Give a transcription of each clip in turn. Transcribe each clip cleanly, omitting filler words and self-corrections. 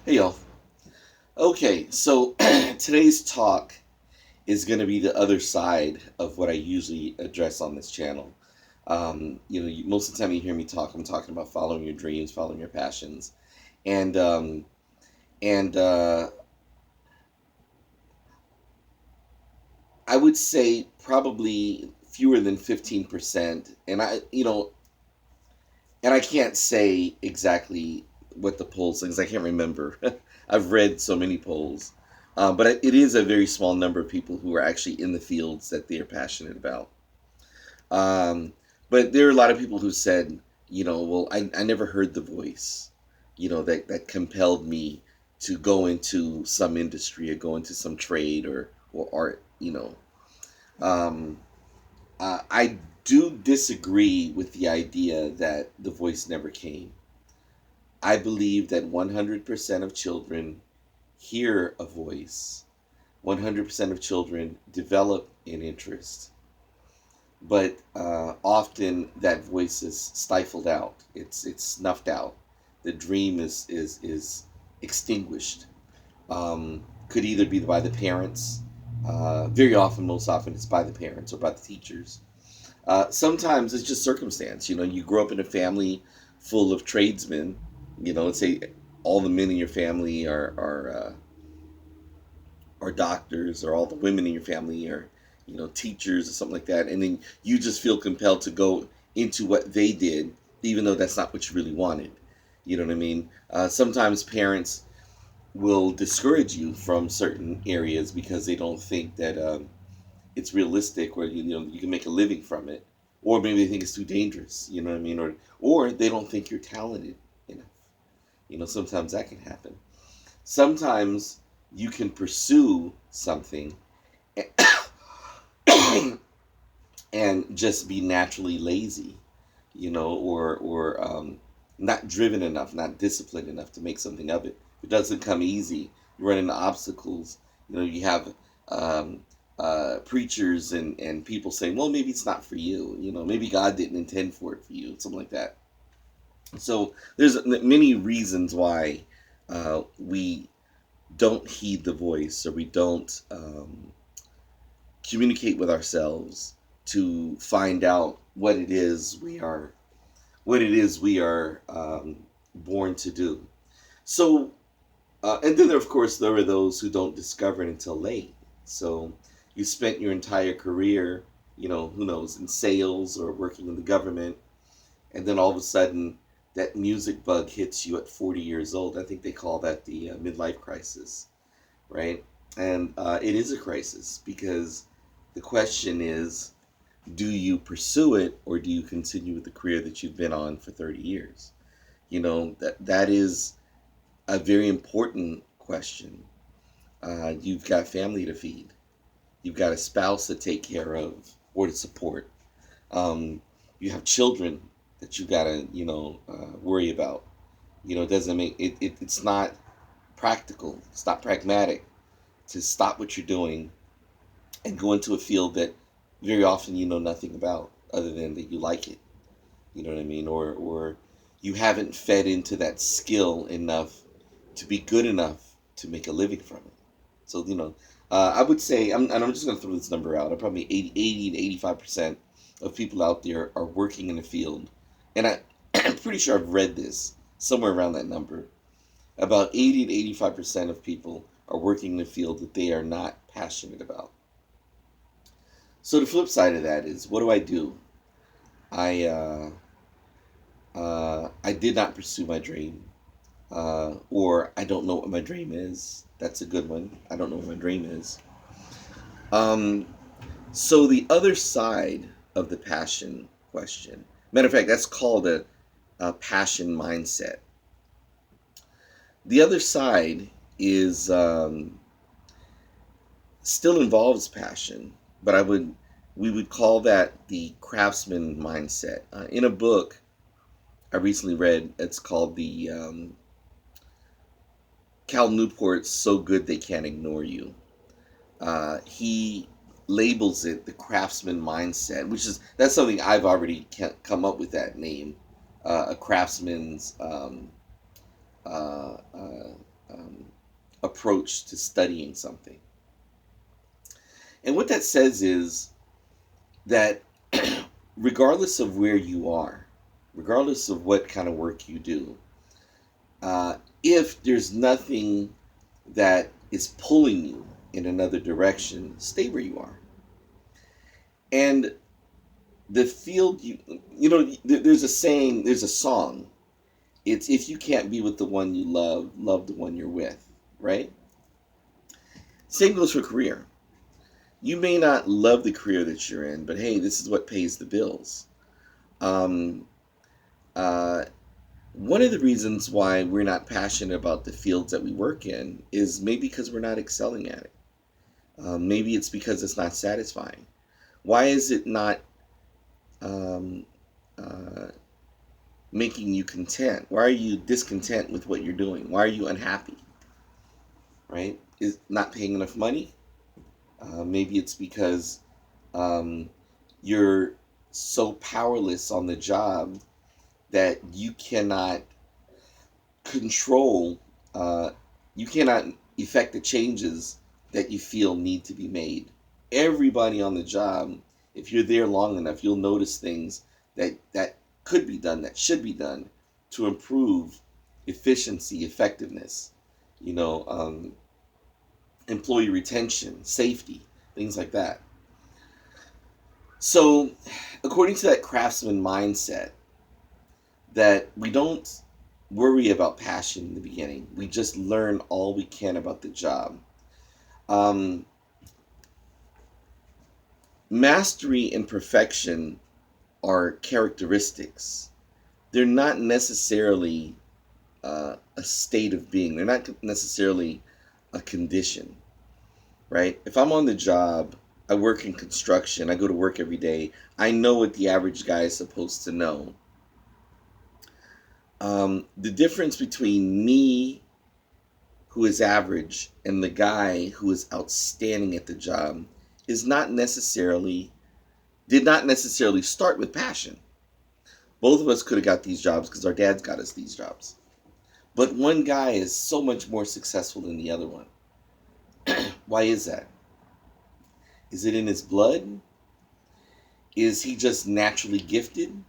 Hey y'all. Okay, so today's talk is going to be the other side of what I usually address on this channel. Most of the time you hear me talk, I'm talking about following your dreams, following your passions, and um, and I would say probably fewer than 15%. And I can't say exactly what the polls because I can't remember. I've read so many polls, but it is a very small number of people who are actually in the fields that they are passionate about. Um, but there are a lot of people who said, well, I never heard the voice, that compelled me to go into some industry or go into some trade or art. Um, I do disagree with the idea that the voice never came. I believe that 100% of children hear a voice, 100% of children develop an interest, but often that voice is stifled out. It's snuffed out. The dream is extinguished. Could either be by the parents. Very often, most often, it's by the parents or by the teachers. Sometimes it's just circumstance. You grow up in a family full of tradesmen. Let's say all the men in your family are doctors, or all the women in your family are teachers or something like that, and then you just feel compelled to go into what they did, even though that's not what you really wanted. You know what I mean? Sometimes parents will discourage you from certain areas because they don't think that it's realistic, or you can make a living from it, or maybe they think it's too dangerous. You know what I mean? Or they don't think you're talented enough. Sometimes that can happen. Sometimes you can pursue something and just be naturally lazy, or not driven enough, not disciplined enough to make something of it. It doesn't come easy. You run into obstacles. You have um, preachers and people saying, well, maybe it's not for you. Maybe God didn't intend for it for you, something like that. So there's many reasons why we don't heed the voice, or we don't communicate with ourselves to find out what it is we are born to do. So, and then of course there are those who don't discover it until late. So you spent your entire career, who knows, in sales or working in the government, and then all of a sudden that music bug hits you at 40 years old. I think they call that the midlife crisis, right? And it is a crisis because the question is, do you pursue it, or do you continue with the career that you've been on for 30 years? That is a very important question. You've got family to feed. You've got a spouse to take care of or to support. Um, you have children that you got to, worry about. It doesn't make it's not practical. It's not pragmatic to stop what you're doing and go into a field that very often you know nothing about, other than that you like it. You know what I mean? Or you haven't fed into that skill enough to be good enough to make a living from it. So I would say, and I'm just going to throw this number out. Probably 80 to 85% of people out there are working in the field, and I'm pretty sure I've read this somewhere around that number. About 80 to 85% of people are working in a field that they are not passionate about. So the flip side of that is, what do I do? I did not pursue my dream, or I don't know what my dream is. That's a good one. I don't know what my dream is. Um, so the other side of the passion question, matter of fact, that's called a passion mindset. The other side is still involves passion, but we would call that the craftsman mindset. In a book I recently read, it's called the Cal Newport's "So Good They Can't Ignore You." He labels it the craftsman mindset, which is that's something I've already come up with that name, a craftsman's approach to studying something. And what that says is that regardless of where you are, regardless of what kind of work you do, if there's nothing that is pulling you in another direction, stay where you are. And the field there's a saying, there's a song. It's, if you can't be with the one you love, love the one you're with, right? Same goes for career. You may not love the career that you're in, but hey, this is what pays the bills. Um, uh, One of the reasons why we're not passionate about the fields that we work in is maybe because we're not excelling at it. Maybe it's because it's not satisfying. Why is it not um, uh, making you content? Why are you discontent with what you're doing? Why are you unhappy? Right? Is not paying enough money? Maybe it's because um, you're so powerless on the job that you cannot control, uh, you cannot effect the changes that you feel need to be made. Everybody on the job, if you're there long enough, you'll notice things that could be done, that should be done to improve efficiency, effectiveness, you know, employee retention, safety, things like that. So, according to that craftsman mindset, that we don't worry about passion in the beginning. We just learn all we can about the job. Um, Mastery and perfection are characteristics. They're not necessarily a state of being. They're not necessarily a condition, right? If I'm on the job, I work in construction, I go to work every day, I know what the average guy is supposed to know. The difference between me, who is average, and the guy who is outstanding at the job is not necessarily, did not necessarily start with passion. Both of us could have got these jobs because our dads got us these jobs. But one guy is so much more successful than the other one. Why is that? Is it in his blood? Is he just naturally gifted?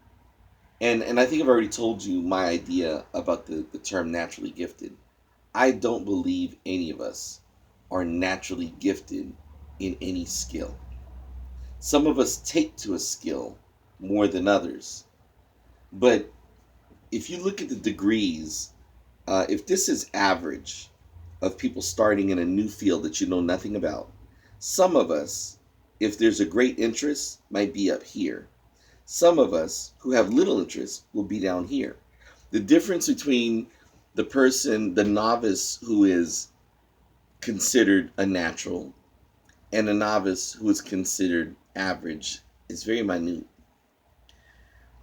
And I think I've already told you my idea about the term naturally gifted. I don't believe any of us are naturally gifted in any skill. Some of us take to a skill more than others. But if you look at the degrees, if this is average of people starting in a new field that you know nothing about, some of us, if there's a great interest, might be up here. Some of us who have little interest will be down here. The difference between the person, the novice who is considered a natural, and a novice who is considered average is very minute.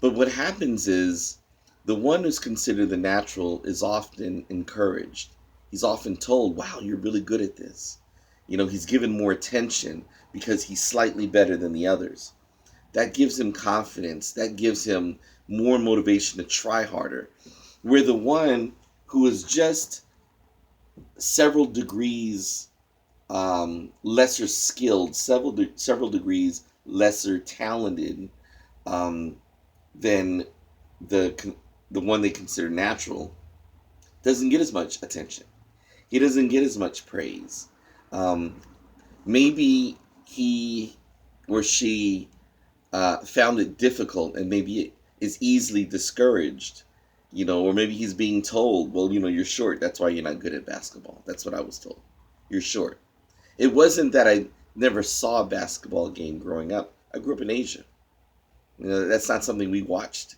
But what happens is the one who's considered the natural is often encouraged. He's often told, wow, you're really good at this. You know, he's given more attention because he's slightly better than the others. That gives him confidence. That gives him more motivation to try harder. Where the one who is just several degrees lesser skilled, several degrees lesser talented um, than the one they consider natural, doesn't get as much attention. He doesn't get as much praise. Um, Maybe he or she found it difficult and maybe is easily discouraged, you know, or maybe he's being told, well, you know, you're short. That's why you're not good at basketball. That's what I was told. You're short. It wasn't that I never saw a basketball game growing up. I grew up in Asia. You know, that's not something we watched.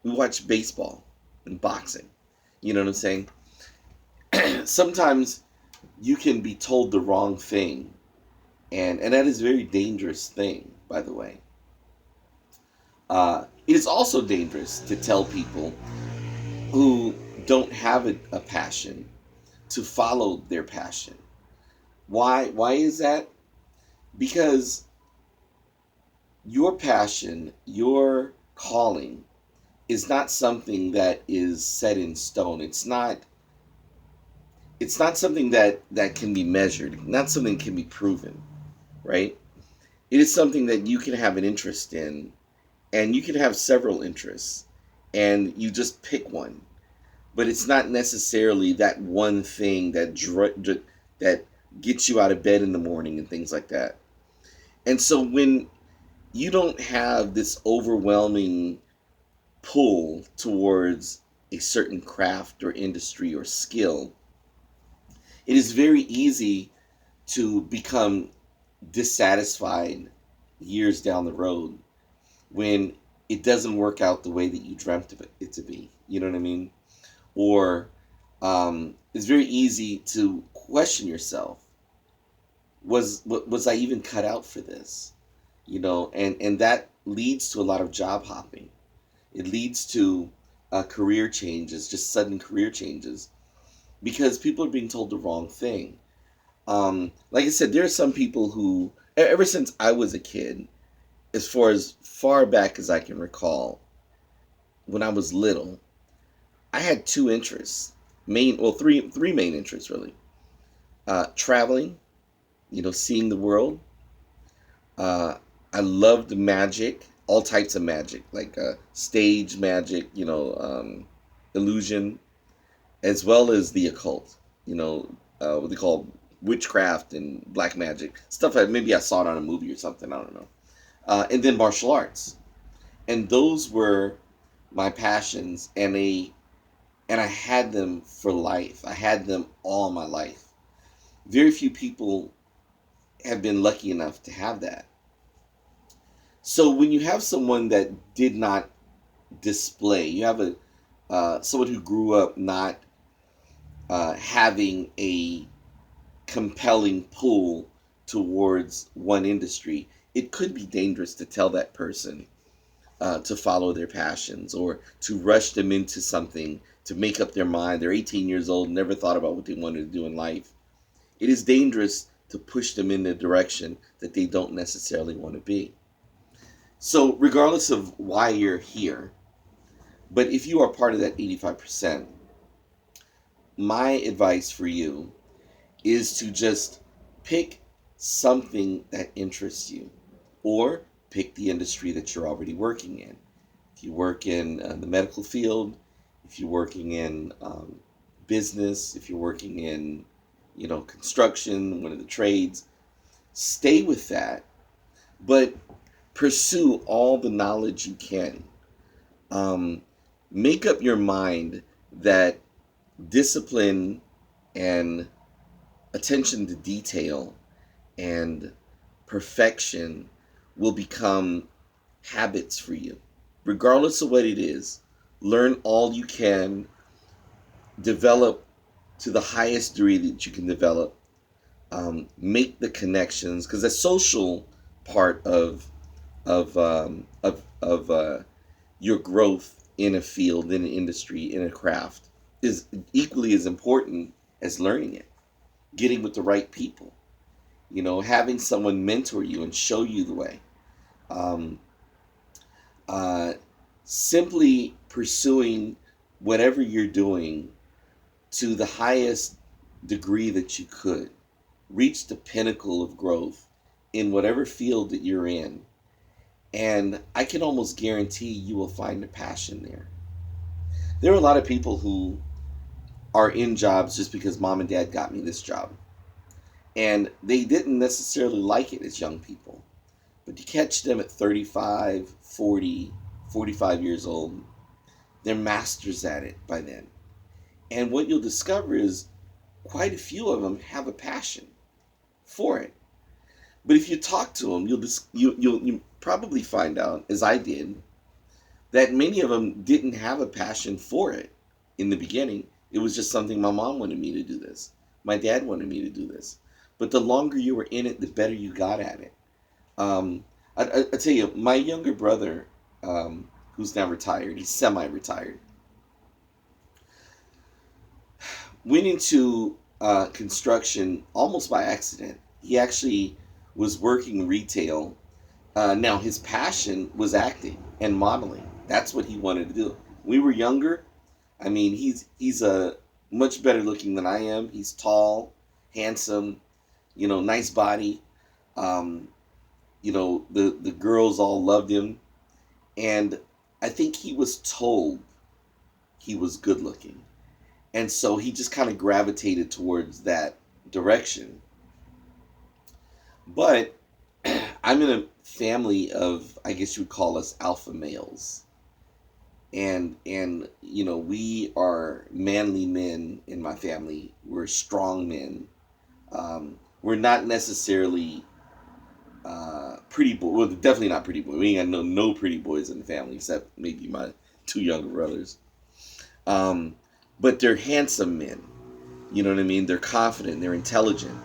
We watched baseball and boxing. You know what I'm saying? Sometimes you can be told the wrong thing, and that is a very dangerous thing, by the way. It is also dangerous to tell people who don't have a passion to follow their passion. Why is that? Because your passion, your calling, is not something that is set in stone. It's it's not something that can be measured, not something that can be proven, right? It is something that you can have an interest in, and you can have several interests, and you just pick one. But it's not necessarily that one thing that gets you out of bed in the morning and things like that. And so when you don't have this overwhelming pull towards a certain craft or industry or skill, it is very easy to become dissatisfied years down the road when it doesn't work out the way that you dreamt of it to be. You know what I mean? Or it's very easy to question yourself. Was I even cut out for this? You know, and that leads to a lot of job hopping. It leads to career changes, just sudden career changes, because people are being told the wrong thing. Like I said, there are some people who, ever since I was a kid, as far back as I can recall, when I was little, I had two interests, three main interests really. Traveling, seeing the world. Uh, I loved magic, all types of magic, like stage magic, illusion, as well as the occult. What they call witchcraft and black magic stuff. Maybe I saw it on a movie or something. I don't know. And then martial arts, and those were my passions, and I had them for life. I had them all my life. Very few people have been lucky enough to have that. So when you have someone that did not display, you have a someone who grew up not having a compelling pull towards one industry, it could be dangerous to tell that person to follow their passions or to rush them into something to make up their mind. They're 18 years old, never thought about what they wanted to do in life. It is dangerous to push them in the direction that they don't necessarily want to be. So, regardless of why you're here, but if you are part of that 85%, my advice for you is to just pick something that interests you, or pick the industry that you're already working in. If you work in the medical field, if you're working in business, if you're working in, construction, one of the trades, stay with that, but pursue all the knowledge you can. Make up your mind that discipline and attention to detail and perfection will become habits for you. Regardless of what it is, learn all you can, develop to the highest degree that you can develop, make the connections, because the social part of your growth in a field, in an industry, in a craft is equally as important as learning it. Getting with the right people, having someone mentor you and show you the way. Um, Simply pursuing whatever you're doing to the highest degree that you could. Reach the pinnacle of growth in whatever field that you're in. And I can almost guarantee you will find a passion there. There are a lot of people who are in jobs just because mom and dad got me this job. And they didn't necessarily like it as young people. But you catch them at 35, 40, 45 years old, they're masters at it by then. And what you'll discover is quite a few of them have a passion for it. But if you talk to them, you'll probably find out, as I did, that many of them didn't have a passion for it in the beginning. It was just something my mom wanted me to do this. My dad wanted me to do this. But the longer you were in it, the better you got at it. I tell you, my younger brother, who's now retired, he's semi-retired, went into construction almost by accident. He actually was working retail. Now, his passion was acting and modeling. That's what he wanted to do. We were younger. I mean, he's a much better looking than I am. He's tall, handsome, nice body. Um, the girls all loved him, and I think he was told he was good looking, and so he just kind of gravitated towards that direction. But I'm in a family of, I guess you would call us alpha males, and we are manly men in my family. We're strong men. We're not necessarily pretty boy. Well, definitely not pretty boy. We ain't got no pretty boys in the family except maybe my two younger brothers. Um, but they're handsome men. You know what I mean? They're confident. They're intelligent.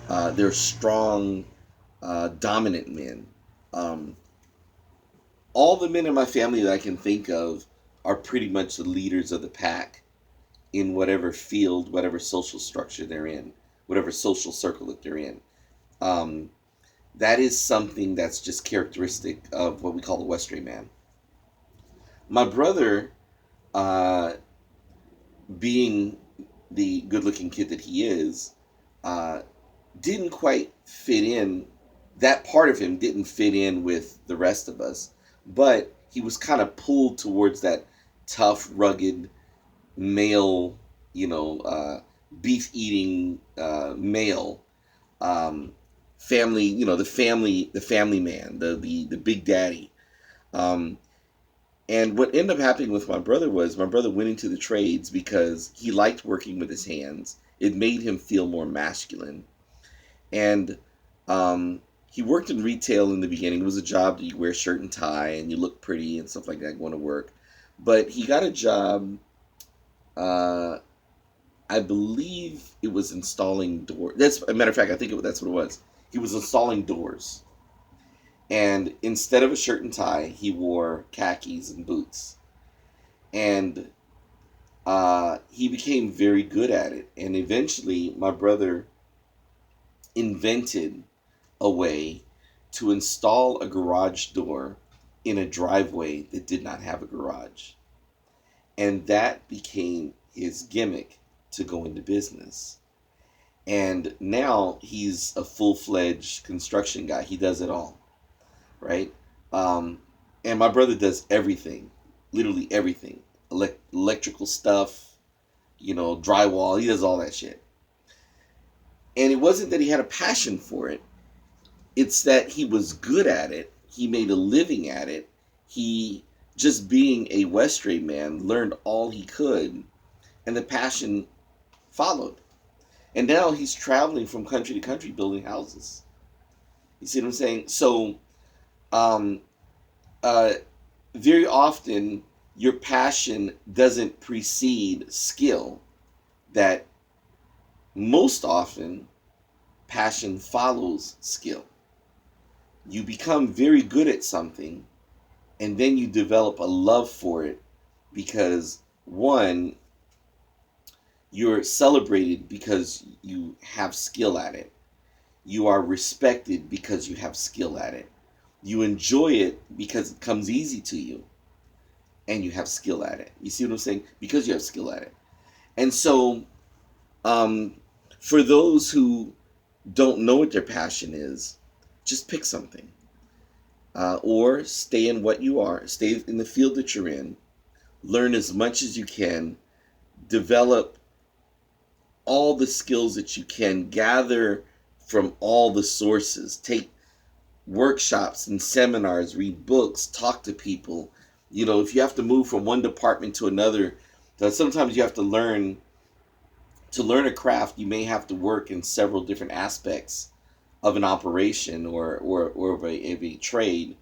They're strong, dominant men. Um, all the men in my family that I can think of are pretty much the leaders of the pack in whatever field, whatever social structure they're in, whatever social circle that they're in. Um, that is something that's just characteristic of what we call the Westray man. My brother, uh, being the good-looking kid that he is, uh, didn't quite fit in. That part of him didn't fit in with the rest of us, but he was kind of pulled towards that tough, rugged male, you know, beef eating male, um, family. The family man, the big daddy. Um, and what ended up happening with my brother was my brother went into the trades because he liked working with his hands. It made him feel more masculine. And he worked in retail in the beginning. It was a job that you wear a shirt and tie and you look pretty and stuff like that going to work. But he got a job, uh, I believe it was installing doors. That's a matter of fact, I think that's what it was. He was installing doors. And instead of a shirt and tie, he wore khakis and boots. And he became very good at it. And eventually, my brother invented a way to install a garage door in a driveway that did not have a garage. And that became his gimmick to go into business. And now he's a full-fledged construction guy. He does it all, right? Um, and my brother does everything, literally everything. Electrical stuff, drywall. He does all that shit. And it wasn't that he had a passion for it. It's that he was good at it. He made a living at it. He, just being a Westray man, learned all he could, and the passion followed. And now he's traveling from country to country building houses. You see what I'm saying? So, um, uh, very often, your passion doesn't precede skill. That most often, passion follows skill. You become very good at something, and then you develop a love for it because, one, you're celebrated because you have skill at it. You are respected because you have skill at it. You enjoy it because it comes easy to you and you have skill at it. You see what I'm saying? Because you have skill at it. And so, um, for those who don't know what their passion is, just pick something. Or stay in what you are, stay in the field that you're in, learn as much as you can, develop all the skills that you can, gather from all the sources, take workshops and seminars, read books, talk to people. If you have to move from one department to another, sometimes you have to learn a craft, you may have to work in several different aspects of an operation or of a trade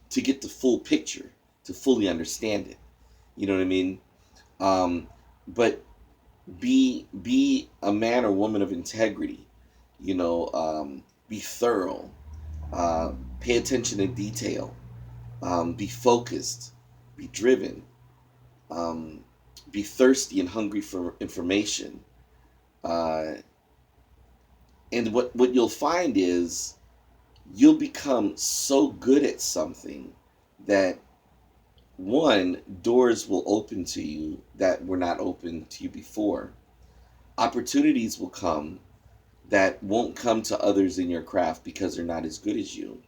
to get the full picture, to fully understand it. You know what I mean? But be a man or woman of integrity. Be thorough. Pay attention to detail. Be focused. Be driven. Um, be thirsty and hungry for information. Uh, and what you'll find is you'll become so good at something that, one, doors will open to you that were not open to you before. Opportunities will come that won't come to others in your craft because they're not as good as you.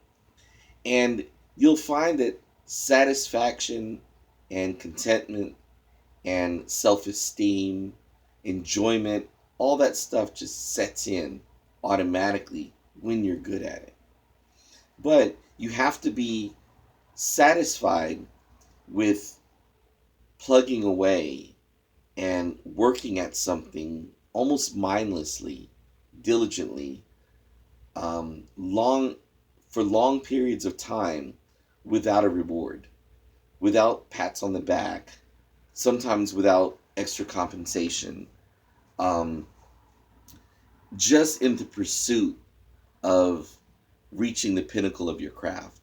And you'll find that satisfaction and contentment and self esteem, enjoyment, all that stuff just sets in automatically when you're good at it. But you have to be satisfied with plugging away and working at something almost mindlessly, diligently, long for long periods of time without a reward, without pats on the back, sometimes without extra compensation, um, just in the pursuit of reaching the pinnacle of your craft.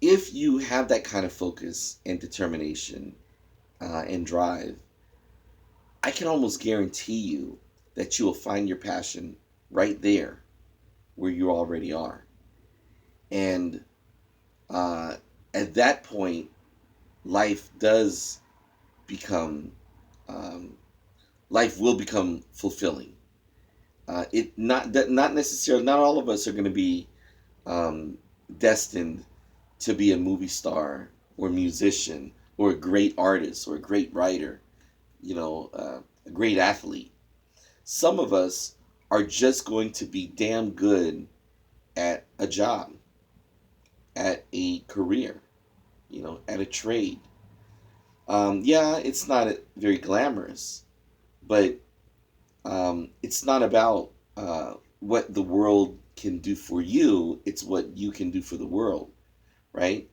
If you have that kind of focus and determination and drive, I can almost guarantee you that you will find your passion right there where you already are. And at that point, life does become, um, life will become fulfilling. It not necessarily, not all of us are going to be um, destined to be a movie star or musician or a great artist or a great writer, a great athlete. Some of us are just going to be damn good at a job, at a career, at a trade. Yeah, it's not very glamorous, but it's not about what the world can do for you. It's what you can do for the world, right?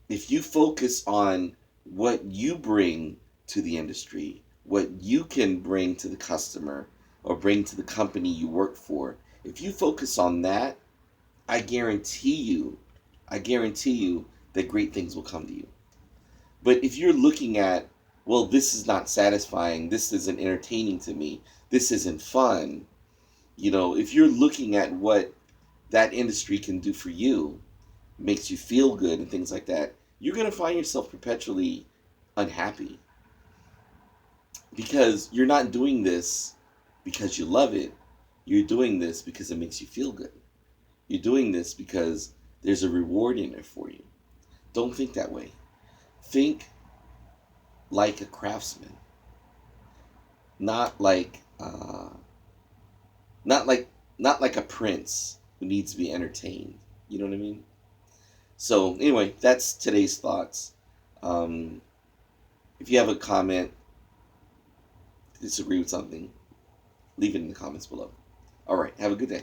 If you focus on what you bring to the industry, what you can bring to the customer or bring to the company you work for, if you focus on that, I guarantee you, I guarantee you that great things will come to you. But if you're looking at, well, this is not satisfying, this isn't entertaining to me, this isn't fun, if you're looking at what that industry can do for you, makes you feel good and things like that, you're going to find yourself perpetually unhappy because you're not doing this because you love it. You're doing this because it makes you feel good. You're doing this because there's a reward in it for you. Don't think that way. Think like a craftsman, not like not like not like a prince who needs to be entertained. You know what I mean? So anyway, that's today's thoughts. Um, if you have a comment, disagree with something, leave it in the comments below. All right, have a good day.